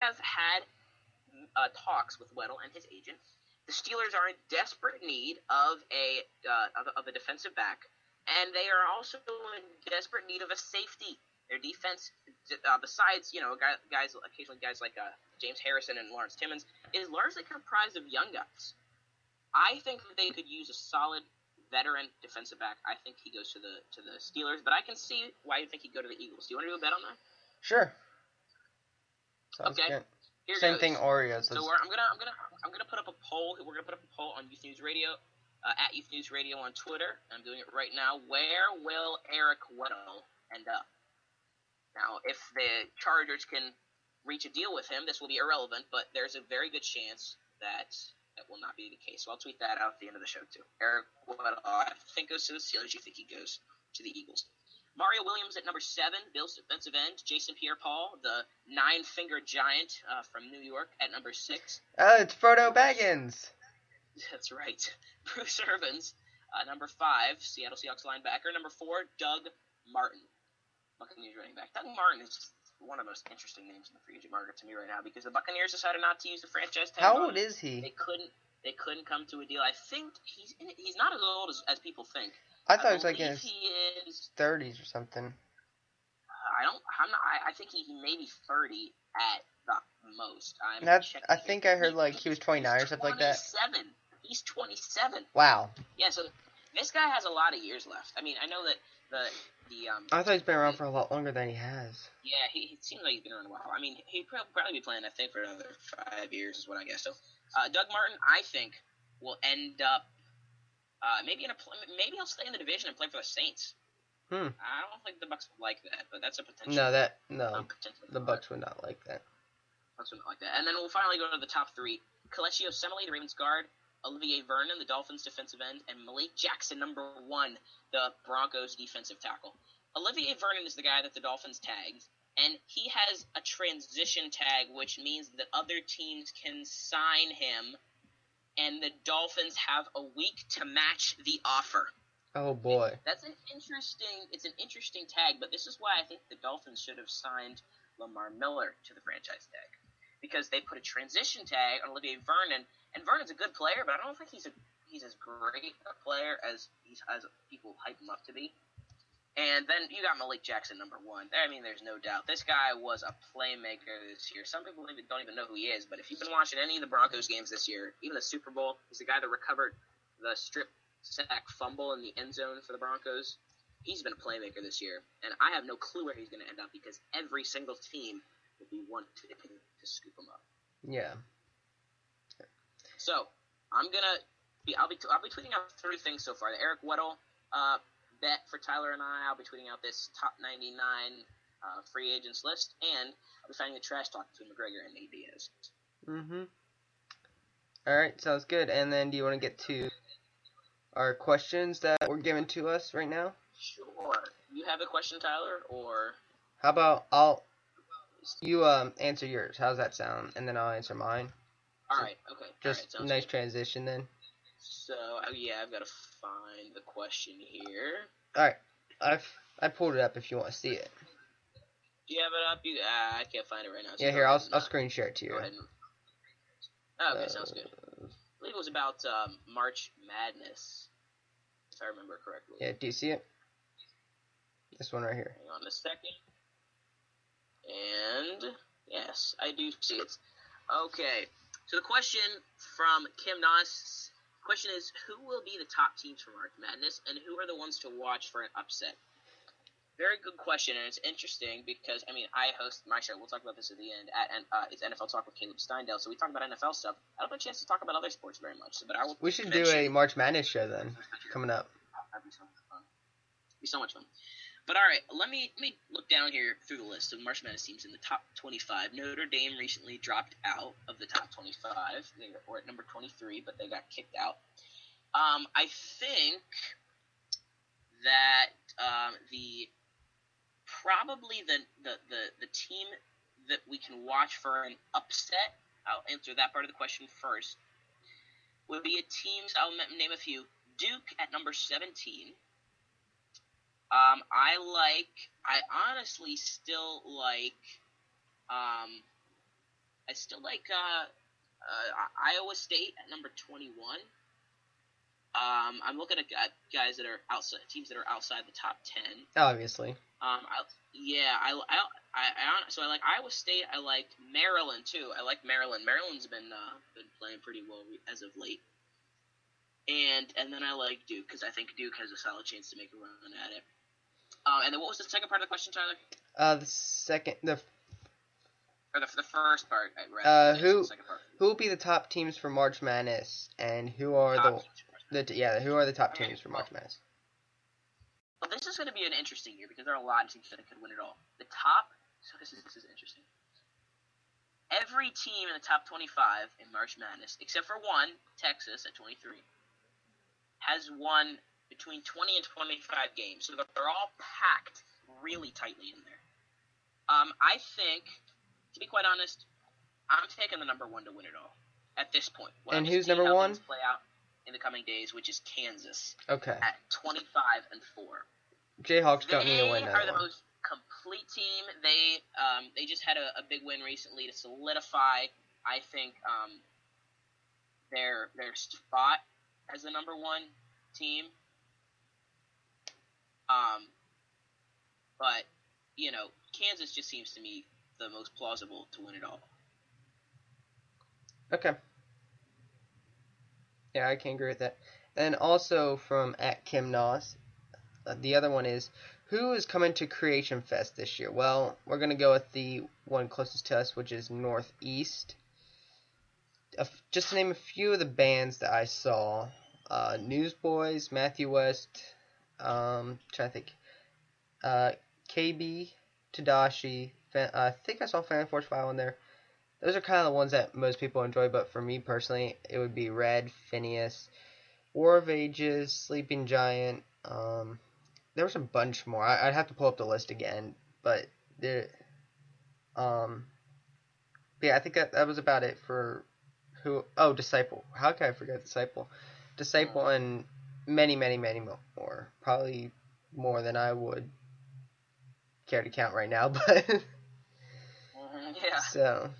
have had talks with Weddle and his agent. The Steelers are in desperate need of a defensive back, and they are also in desperate need of a safety. Their defense, besides occasionally guys like James Harrison and Lawrence Timmons, is largely comprised of young guys. I think that they could use a solid veteran defensive back. I think he goes to the Steelers, but I can see why you think he'd go to the Eagles. Do you want to do a bet on that? Sure. Sounds okay. Good. Here Same goes. thing, Oreos. So I'm gonna put up a poll. We're gonna put up a poll on Youth News Radio, at Youth News Radio on Twitter. I'm doing it right now. Where will Eric Weddle end up? Now, if the Chargers can reach a deal with him, this will be irrelevant, but there's a very good chance that will not be the case. So I'll tweet that out at the end of the show, too. Eric Weddle, I think, goes to the Steelers. You think he goes to the Eagles. Mario Williams at number 7, Bills defensive end. Jason Pierre-Paul, the nine-finger giant from New York, at number 6. It's Frodo Baggins. That's right. Bruce Urbans, number 5, Seattle Seahawks linebacker. Number 4, Doug Martin, Buccaneers running back. Doug Martin is just one of the most interesting names in the free agent market to me right now because the Buccaneers decided not to use the franchise tag. How old is he? They couldn't come to a deal. I think he's not as old as people think. I thought he was like in his he is 30s or something. I think he may be 30 at the most. I think I heard like he was 29 or something like that. He's 27. Wow. Yeah, so this guy has a lot of years left. I mean, I know that I thought he's been around for a lot longer than he has. Yeah, he seems like he's been around a while. I mean, he'd probably be playing, I think, for another 5 years is what I guess. So, Doug Martin, I think, will end up maybe he'll stay in the division and play for the Saints. I don't think the Bucs would like that, but that's a potential. No, the Bucs would not like that. Bucs would not like that. And then we'll finally go to the top 3. Kelechi Osemele, the Ravens guard. Olivier Vernon, the Dolphins defensive end, and Malik Jackson, number 1, the Broncos defensive tackle. Olivier Vernon is the guy that the Dolphins tagged, and he has a transition tag, which means that other teams can sign him, and the Dolphins have a week to match the offer. Oh boy. It's an interesting tag, but this is why I think the Dolphins should have signed Lamar Miller to the franchise tag. Because they put a transition tag on Olivier Vernon, and Vernon's a good player, but I don't think he's as great a player as people hype him up to be. And then you got Malik Jackson, number 1. I mean, there's no doubt. This guy was a playmaker this year. Some people don't even know who he is, but if you've been watching any of the Broncos games this year, even the Super Bowl, he's the guy that recovered the strip sack fumble in the end zone for the Broncos. He's been a playmaker this year, and I have no clue where he's going to end up because every single team will be wanting to scoop him up. Yeah. So I'll be tweeting out 3 things so far. The Eric Weddle bet for Tyler and I'll be tweeting out this top 99 free agents list, and I'll be finding the trash talk between McGregor and Nate Diaz. All right, sounds good. And then, do you want to get to our questions that were given to us right now? Sure. You have a question, Tyler, or how about you answer yours? How's that sound? And then I'll answer mine. All right. Okay. Just all right, nice good. Transition then. So I've got to find the question here. All right. I pulled it up if you want to see it. Do you have it up? I can't find it right now. So yeah, here I'll screen share it to you. Go ahead. Okay, sounds good. I believe it was about March Madness, if I remember correctly. Yeah. Do you see it? This one right here. Hang on a second. And yes, I do see it. Okay. So the question from Kim Noss, question is, who will be the top teams for March Madness, and who are the ones to watch for an upset? Very good question, and it's interesting because, I mean, I host my show. We'll talk about this at the end. It's NFL Talk with Caleb Steindale, so we talk about NFL stuff. I don't have a chance to talk about other sports very much, but I will. We should do a March Madness show then, coming up. That'd be so much fun. It'd be so much fun. But all right, let me look down here through the list of March Madness teams in the top 25. Notre Dame recently dropped out of the top 25. They were at number 23, but they got kicked out. I think that probably the team that we can watch for an upset, I'll answer that part of the question first, would be a team, I'll name a few. Duke at number 17. I honestly still like I still like Iowa State at number 21. I'm looking at guys that are outside teams that are outside the top 10. Obviously. So I like Iowa State. I like Maryland too. I like Maryland. Maryland's been playing pretty well as of late. And then I like Duke because I think Duke has a solid chance to make a run at it. And then what was the second part of the question, Tyler? The first part. Who will be the top teams for March Madness, and who are who are the top teams for March Madness? Well, this is going to be an interesting year because there are a lot of teams that could win it all. The top. So this is interesting. Every team in the top 25 in March Madness, except for one, Texas at 23, has won between 20 and 25 games. So they're all packed really tightly in there. I think, to be quite honest, I'm taking the number one to win it all at this point. And who's number one? Play out in the coming days, which is Kansas. Okay. At 25-4. Jayhawks don't need to win that one. They are the most complete team. They just had a big win recently to solidify, I think, their spot as the number one team. But Kansas just seems to me the most plausible to win it all. Okay. Yeah, I can agree with that. And also from @KimNoss, the other one is, who is coming to Creation Fest this year? Well, we're going to go with the one closest to us, which is Northeast. Just to name a few of the bands that I saw, Newsboys, Matthew West, trying to think, KB, Tadashi, I think I saw Fan Force 5 on there. Those are kind of the ones that most people enjoy, but for me personally, it would be Red, Phineas, War of Ages, Sleeping Giant. There was a bunch more. I'd have to pull up the list again, but yeah, I think that was about it for who. Oh, Disciple. How can I forget Disciple? Disciple and many, many, many more. Probably more than I would care to count right now, but yeah. So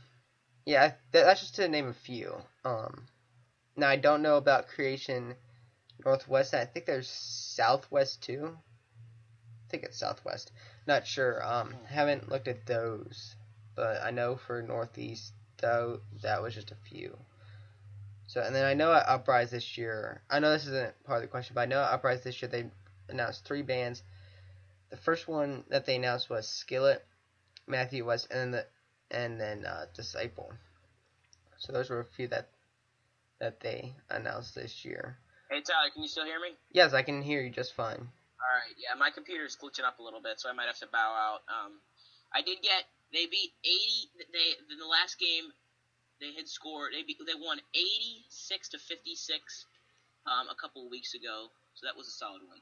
yeah, that's just to name a few. Now I don't know about Creation Northwest. I think there's Southwest too. I think it's Southwest. Not sure. Haven't looked at those, but I know for Northeast though that was just a few. So and then I know at Uprise this year. I know this isn't part of the question, but I know at Uprise this year they announced 3 bands. The first one that they announced was Skillet, Matthew West, and then Disciple. So those were a few that they announced this year. Hey Tyler, can you still hear me? Yes, I can hear you just fine. Alright, yeah, my computer's glitching up a little bit, so I might have to bow out. I did get, they beat 80, in the last game, they had scored, they won 86-56 a couple of weeks ago, so that was a solid win.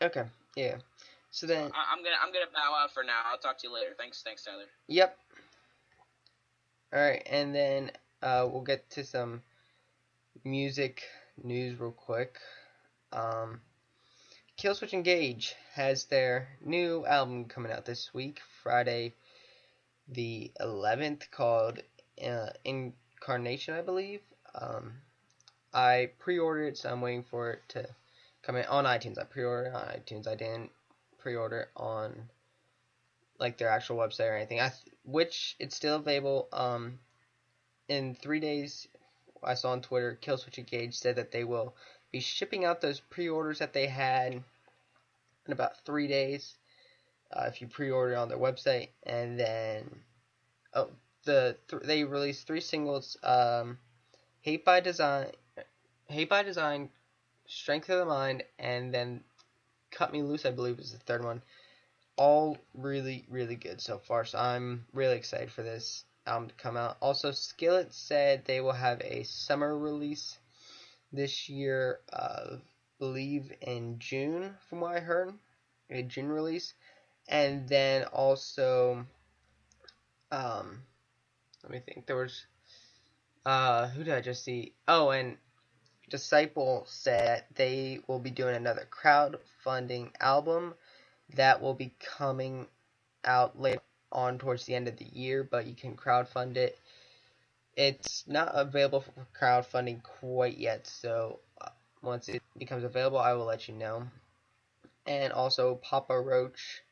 Okay, yeah. So then I'm gonna bow out for now. I'll talk to you later. Thanks, Tyler. Yep. Alright, and then we'll get to some music news real quick. Killswitch Engage has their new album coming out this week, Friday the 11th, called Incarnation, I believe. I pre-ordered it, so I'm waiting for it to come in on iTunes. I pre-ordered it on iTunes. I didn't pre-order it on like their actual website or anything. Which it's still available. In 3 days, I saw on Twitter, Killswitch Engage said that they will be shipping out those pre-orders that they had in about 3 days. If you pre-order on their website, and then they released 3 singles: Hate by Design, Strength of the Mind, and then Cut Me Loose, I believe, is the third one. All really, really good so far, so I'm really excited for this album to come out. Also, Skillet said they will have a summer release this year, believe in June, from what I heard. A June release. And then also, let me think, there was, who did I just see? Oh, and Disciple said they will be doing another crowdfunding album that will be coming out later on towards the end of the year, but you can crowdfund it It's not available for crowdfunding quite yet, so once it becomes available, I will let you know. And also, Papa Roach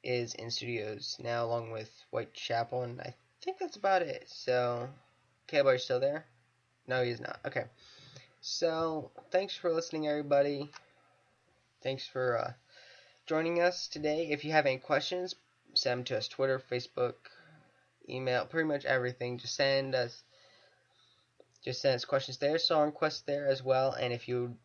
is in studios now, along with Whitechapel, and I think that's about it. So, Caleb, are you still there? No, he's not. Okay. So, thanks for listening, everybody. Thanks for joining us today. If you have any questions, send them to us: Twitter, Facebook, email, pretty much everything. Just send us questions there, song requests there as well. And if you'd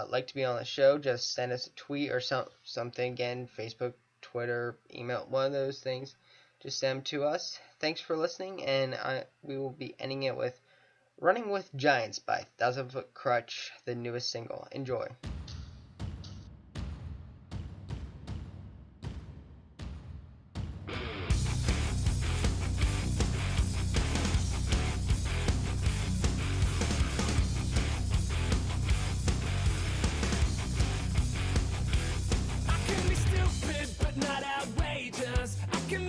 like to be on the show, just send us a tweet or something. Again, Facebook, Twitter, email, one of those things. Just send them to us. Thanks for listening, and we will be ending it with Running with Giants by 1,000 Foot Crutch, the newest single. Enjoy.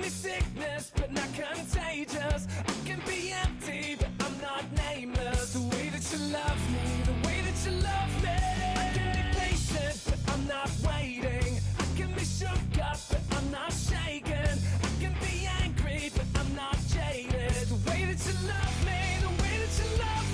Sickness, but not contagious. I can be empty, but I'm not nameless. The way that you love me, the way that you love me. I can be patient, but I'm not waiting. I can be shook up, but I'm not shaken. I can be angry, but I'm not jaded. The way that you love me, the way that you love me.